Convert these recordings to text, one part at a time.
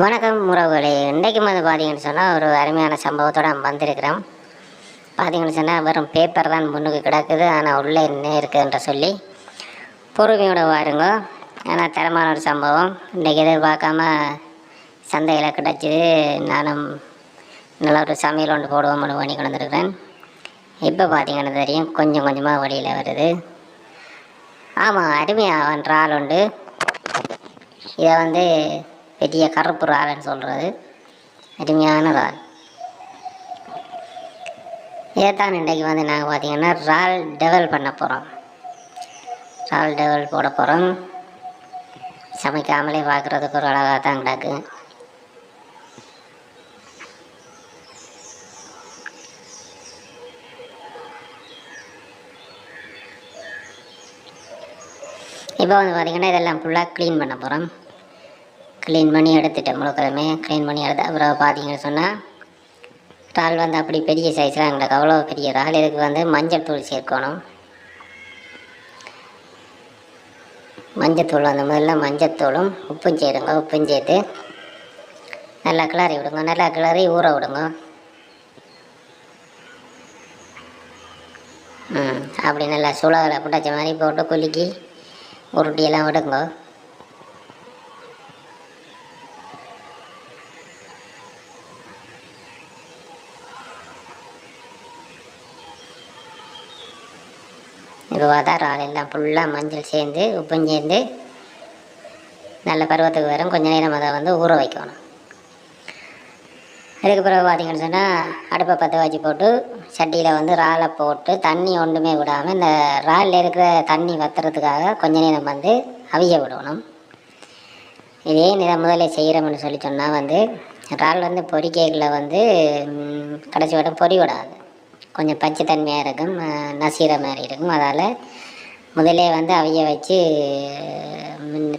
வணக்கம் உறவுகளே. இன்றைக்கும் வந்து பார்த்தீங்கன்னு சொன்னால் ஒரு அருமையான சம்பவத்தோடு நம்ம வந்திருக்கிறோம். பார்த்தீங்கன்னு சொன்னால் வெறும் பேப்பர் தான் முன்னுக்கு கிடக்குது, ஆனால் உள்ளே என்ன இருக்குதுன்ற சொல்லி பொறுமையோட வாருங்க. ஆனால் தரமான ஒரு சம்பவம் இன்றைக்கி எதிர்பார்க்காம சந்தையில் கிடச்சிது. நானும் நல்ல ஒரு சமையல் ஒன்று போடுவோம்னு பண்ணி கொண்டு வந்திருக்கிறேன். இப்போ பார்த்தீங்கன்னா தெரியும், கொஞ்சம் கொஞ்சமாக வழியில் வருது. ஆமாம், அருமையாக இறால் உண்டு. இதை வந்து பெரிய கருப்பு இறால்னு சொல்கிறது, அருமையான இறால். இதைத்தான் இன்றைக்கி வந்து நாங்கள் பார்த்திங்கன்னா இறால் டெவல் பண்ண போகிறோம். இறால் டெவல் போட போகிறோம். சமைக்காமலே பார்க்குறதுக்கு ஒரு அழகாக தான் கிடக்கு. இப்போ வந்து பார்த்திங்கன்னா இதெல்லாம் ஃபுல்லாக க்ளீன் பண்ண போகிறோம். க்ளீன் பண்ணி எடுத்துட்டேன், முழுக்கமே க்ளீன் பண்ணி எடுத்து அப்புறம் பார்த்தீங்கன்னு சொன்னால் இறால் வந்து அப்படி பெரிய சைஸ்லாம் எங்களுக்கு அவ்வளோ பெரிய இறால். இதுக்கு வந்து மஞ்சள் தூள் சேர்க்கணும். மஞ்சத்தூள் வந்து முதல்ல மஞ்சத்தூளும் உப்பும் சேருங்க. உப்பும் சேர்த்து நல்லா கிளறி விடுங்க. நல்லா கிளறி ஊற விடுங்க. அப்படி நல்லா சுளகில் புட்டாச்ச மாதிரி போட்டு குலுக்கி உருட்டியெல்லாம் விடுங்க. இப்போ பார்த்தா இறால் எல்லாம் ஃபுல்லாக மஞ்சள் சேர்ந்து உப்பும் சேர்ந்து நல்ல பருவத்துக்கு வரும். கொஞ்சம் நேரம் அதை வந்து ஊற வைக்கணும். அதுக்கு பிறகு பார்த்திங்கன்னு சொன்னால் அடுப்பை பற்ற வச்சு போட்டு சட்டியில் வந்து இறாலை போட்டு தண்ணி ஒன்றுமே விடாமல் இந்த இறாலில் இருக்கிற தண்ணி வற்றுறதுக்காக கொஞ்ச நேரம் வந்து அவிய விடணும். இதே நேரம் முதல்ல செய்கிறோம்னு சொல்லி சொன்னால் வந்து இறால் வந்து பொரிக்கைகளில் வந்து கடைசி வட்டம் பொறி விடாது, கொஞ்சம் பச்சை தன்மையாக இருக்கும், நசீர மாதிரி இருக்கும். அதால் முதலே வந்து அவிய வச்சு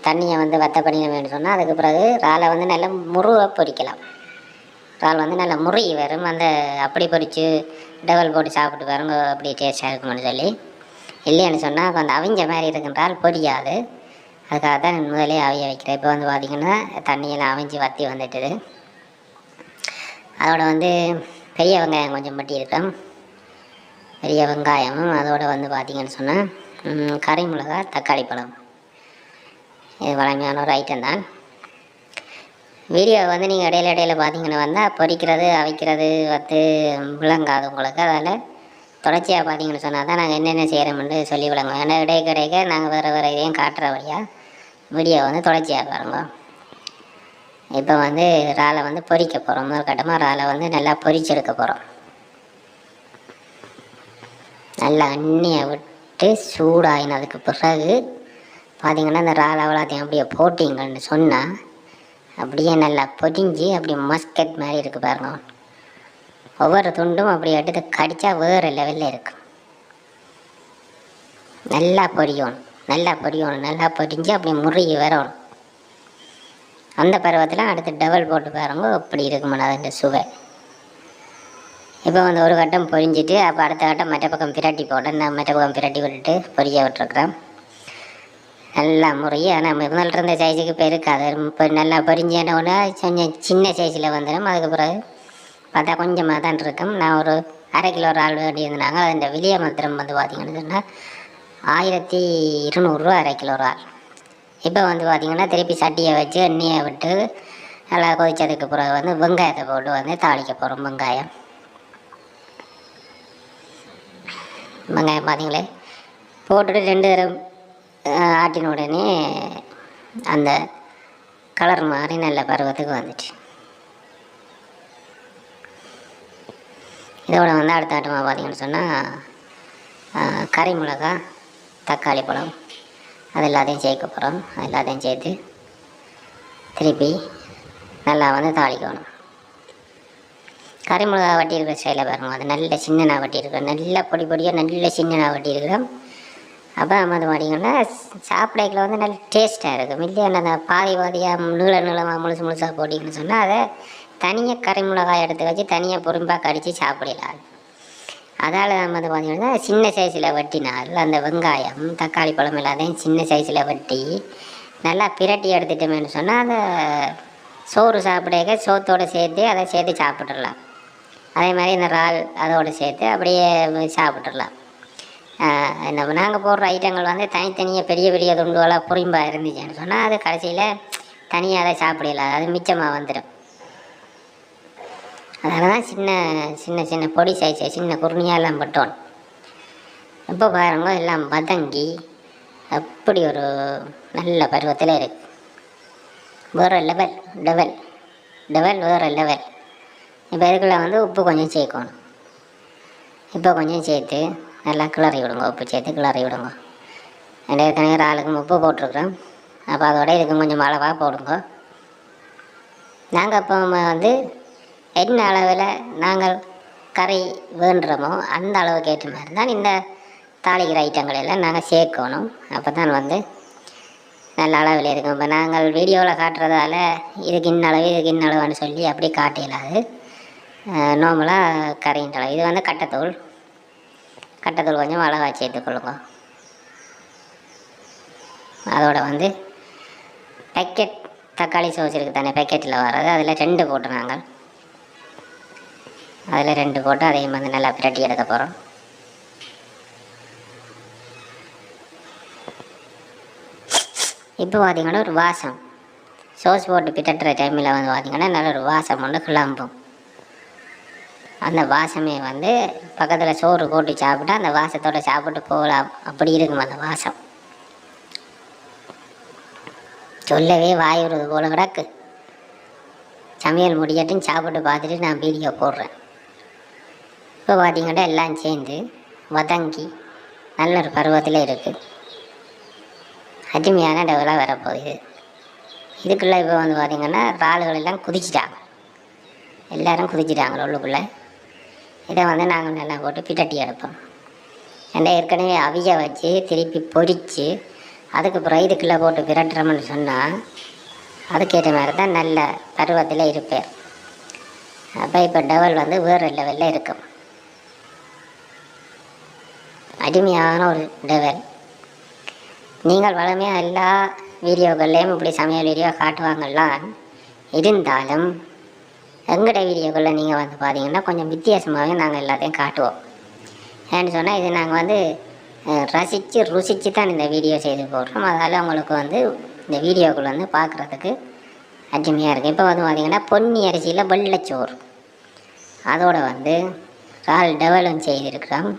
தண்ணியை வந்து வத்த பண்ணிடணும்னு சொன்னால் அதுக்கு பிறகு இறாலை வந்து நல்லா முருக பொரிக்கலாம். இறால் வந்து நல்லா முறுகி வரும். அந்த அப்படி பொரித்து டபுள் போட்டு சாப்பிட்டு பாருங்க, அப்படி டேஸ்ட்டாக இருக்கும்னு சொல்லி. இல்லைன்னு சொன்னால் கொஞ்சம் அவிஞ்ச மாதிரி இருக்குன்றால் பொரியாது. அதுக்காக தான் முதலே அவிய வைக்கிறேன். இப்போ வந்து பார்த்திங்கன்னா தண்ணியெல்லாம் அவிஞ்சு வற்றி வந்துட்டுது. அதோட வந்து பெரிய வெங்காயம் கொஞ்சம் பட்டி இருக்கோம். பெரிய வெங்காயமும் அதோடு வந்து பார்த்திங்கன்னு சொன்னால் கறி மிளகா, தக்காளி பழம். இது வழமையான ஒரு ஐட்டம் தான். வீடியோ வந்து நீங்கள் இடையில பார்த்தீங்கன்னா வந்தால் பொரிக்கிறது அவிக்கிறது வந்து விளங்காது உங்களுக்கு. அதில் தொடர்ச்சியாக பார்த்தீங்கன்னு சொன்னால் தான் நாங்கள் என்னென்ன செய்கிறோம்னு சொல்லி விளங்குவோம். ஏன்னா இடைக்க நாங்கள் வேறு இதையும் காட்டுற வழியாக வீடியோ வந்து தொடர்ச்சியாக பாருங்க. இப்போ வந்து இறாலை வந்து பொரிக்க போகிறோம். முதல் கட்டமாக இறாலை வந்து நல்லா பொரிச்செடுக்க போகிறோம். நல்லா எண்ணெயை விட்டு சூடாகினதுக்கு பிறகு பார்த்திங்கன்னா இந்த இறால் அவ்வளோத்தையும் அப்படியே போட்டிங்கன்னு சொன்னால் அப்படியே நல்லா பொரிஞ்சு அப்படியே மஸ்கட் மாதிரி இருக்குது பாருங்க. ஒவ்வொரு துண்டும் அப்படி எடுத்து கடித்தா வேறு லெவலில் இருக்கும். நல்லா பொரியணும், நல்லா பொரிஞ்சு அப்படியே முறுகி வரணும். அந்த பருவத்தில் அடுத்து டபுள் போட்டு பாருங்க, அப்படி இருக்குமாண்ணா அதுன்ற சுவை. இப்போ வந்து ஒரு கட்டம் பொரிஞ்சிட்டு அப்போ அடுத்த கட்டம் மற்ற பக்கம் பிரட்டி போட்டேன். நான் மற்ற பக்கம் பிரட்டி விட்டுட்டு பொரிக்க விட்டுருக்குறேன். நல்லா முறையே ஆனால் முதல்ல இருந்த சைஸுக்கு இப்போ இருக்காது. இப்போ நல்லா பொரிஞ்சேன்னொன்னே கொஞ்சம் சின்ன சைஸில் வந்துடும். அதுக்கு பிறகு பார்த்தா கொஞ்சமாக தான் இருக்கும். நான் ஒரு அரை கிலோ இறால் வேண்டியிருந்தாங்க. அது விலைய மாத்திரம் வந்து பார்த்திங்கன்னு சொன்னால் 1200 அரை கிலோ இறால். இப்போ வந்து பார்த்திங்கன்னா திருப்பி சட்டியை வச்சு எண்ணெயை விட்டு நல்லா கொதிச்சதுக்கு பிறகு வந்து வெங்காயத்தை போட்டு வந்து தாளிக்க போகிறோம். வெங்காயம் பார்த்திங்களே போட்டுட்டு 2 தடவை ஆட்டின உடனே அந்த கலர் மாதிரி நல்ல பருவத்துக்கு வந்துச்சு. இதோட வந்து அடுத்த ஆட்டமாக பார்த்திங்கன்னு சொன்னால் கறி மிளகா, தக்காளி பழம் அது எல்லாத்தையும் சேர்க்க போகிறோம். அது எல்லாத்தையும் சேர்த்து திருப்பி நல்லா வந்து தாளிக்கணும். கறி மிளகா வட்டி இருக்கிற ஸ்டைலில் பாருங்க, அது நல்ல சின்னனாக வட்டி இருக்கிறோம். நல்ல பொடியாக நல்ல சின்னனாக வட்டி இருக்கிறோம். அப்போ நம்ம அது பார்த்திங்கன்னா சாப்பிடைக்கில் வந்து நல்ல டேஸ்ட்டாக இருக்கும். இல்லையா அந்த பாதியாக நீளமாக முழுசாக போட்டிங்கன்னு சொன்னால் அதை தனியாக கறி மிளகாய் எடுத்து வச்சு தனியாக பொறும்பாக கடித்து சாப்பிடலாம். அதால் நம்ம வந்து பார்த்திங்கன்னா சின்ன சைஸில் வெட்டினால் அந்த வெங்காயம், தக்காளி பழம் எல்லாத்தையும் சின்ன சைஸில் வெட்டி நல்லா பிரட்டி எடுத்துட்டோம்னு சொன்னால் அதை சோறு சாப்பிடுங்க, சோத்தோடு சேர்த்து அதை சேர்த்து சாப்பிட்றலாம். அதே மாதிரி இந்த இறால் அதோடு சேர்த்து அப்படியே சாப்பிட்றலாம். நம்ம நாங்கள் போடுற ஐட்டங்கள் வந்து தனித்தனியாக பெரிய பெரிய துண்டுகளாக புரிம்பாக இருந்துச்சுன்னு சொன்னால் அது கடைசியில் தனியாக அதை சாப்பிடலாம், அது மிச்சமாக வந்துடும். அதனால தான் சின்ன சின்ன சின்ன பொடி சைஸை சின்ன குருணியாக எல்லாம் பட்டோம். இப்போ பாருங்க எல்லாம் வதங்கி அப்படி ஒரு நல்ல பருவத்தில் இருக்குது. வேறு லெவல் வேறு லெவல். இப்போ இதுக்குள்ள வந்து உப்பு கொஞ்சம் சேர்க்கணும். இப்போ கொஞ்சம் சேர்த்து நல்லா கிளறி விடுங்க, உப்பு சேர்த்து கிளறி விடுங்க. ஏற்கனவே இறாலுக்கும் உப்பு போட்டிருக்கிறோம், அப்போ அதோட இதுக்கும் கொஞ்சம் அளவாக போடுங்க. நாங்கள் இப்போ வந்து என்ன அளவில் நாங்கள் கறி வேண்டுறோமோ அந்த அளவுக்கு ஏற்ற மாதிரி தான் இந்த தாளிக்கிற ஐட்டங்கள் எல்லாம் நாங்கள் சேர்க்கணும். அப்போ தான் வந்து நல்ல அளவில் இருக்கும். இப்போ நாங்கள் வீடியோவில் காட்டுறதால இதுக்கு இன்னளவுன்னு சொல்லி அப்படி காட்டிடலாது. நார்மலாக கறின்ற அளவு. இது வந்து கட்டத்தூள் கொஞ்சம் அளவாக சேர்த்துக்கொள்ளுங்க. அதோட வந்து பேக்கெட் தக்காளி சோஸ் இருக்குது தானே, பேக்கெட்டில் வர்றது, அதில் 2 போட்டு நாங்கள் அதில் 2 போட்டு அதையும் வந்து நல்லா பிரட்டி எடுக்க போகிறோம். இப்போ பார்த்திங்கன்னா ஒரு வாசம், சோஸ் போட்டு பிட்டட்டுற டைமில் வந்து பார்த்திங்கன்னா நல்ல ஒரு வாசம் ஒன்று கிளம்பும். அந்த வாசமே வந்து பக்கத்தில் சோறு போட்டு சாப்பிட்டா அந்த வாசத்தோடு சாப்பிட்டு போகலாம், அப்படி இருக்கும் அந்த வாசம். சொல்லவே வாயுறது போல கிடக்கு. சமையல் முடியட்டும், சாப்பிட்டு பார்த்துட்டு நான் வீடியோ போடுறேன். இப்போ பார்த்திங்கன்னா எல்லாம் சேர்ந்து வதங்கி நல்ல ஒரு பருவத்தில் இருக்குது. அருமையான டெவலாக வரப்போகுது. இதுக்குள்ளே இப்போ வந்து பார்த்திங்கன்னா இறால்கள் எல்லாம் குதிச்சிட்டாங்க, எல்லோரும் குதிச்சிட்டாங்க உள்ளுக்குள்ளே. இதை வந்து நாங்கள் நல்லா போட்டு பிட்டட்டி எடுப்போம். ஏன்னா ஏற்கனவே அவிய வச்சு திருப்பி பொரித்து அதுக்கு பிறகு இதுக்குள்ளே போட்டு பிரட்டுறோம்னு சொன்னால் அதுக்கேற்ற மாதிரி தான் நல்ல பருவத்தில் இருப்பேன். அப்போ இப்போ டெவல் வந்து வேறு லெவலில் இருக்கும். அருமையான ஒரு டெவல். நீங்கள் வளமையாக எல்லா வீடியோக்கள்லேயும் இப்படி சமையல் வீடியோ காட்டுவாங்கலாம், இருந்தாலும் எங்கட வீடியோக்களில் நீங்கள் வந்து பார்த்தீங்கன்னா கொஞ்சம் வித்தியாசமாகவே நாங்கள் எல்லாத்தையும் காட்டுவோம். ஏன்னு சொன்னால் இது நாங்கள் வந்து ருசித்து தான் இந்த வீடியோ செய்து போடுறோம். அதனால் உங்களுக்கு வந்து இந்த வீடியோக்கள் வந்து பார்க்குறதுக்கு அருமையாக இருக்குது. இப்போ வந்து பார்த்திங்கன்னா பொன்னி அரிசியில் வெள்ளைச்சோறு, அதோடு வந்து இறால் டெவலும் செய்திருக்கிறோம்,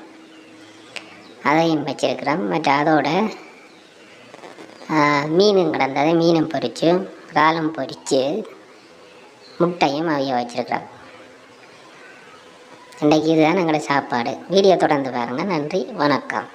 அதையும் வச்சிருக்கிறோம். மற்ற அதோட மீனும் கிடந்தது, மீனும் பொரித்து இறாலும் பொரித்து முட்டையும் அவிய வச்சுருக்கிறோம். இன்றைக்கி இதுதான் எங்களோட சாப்பாடு. வீடியோ தொடர்ந்து பாருங்கள். நன்றி, வணக்கம்.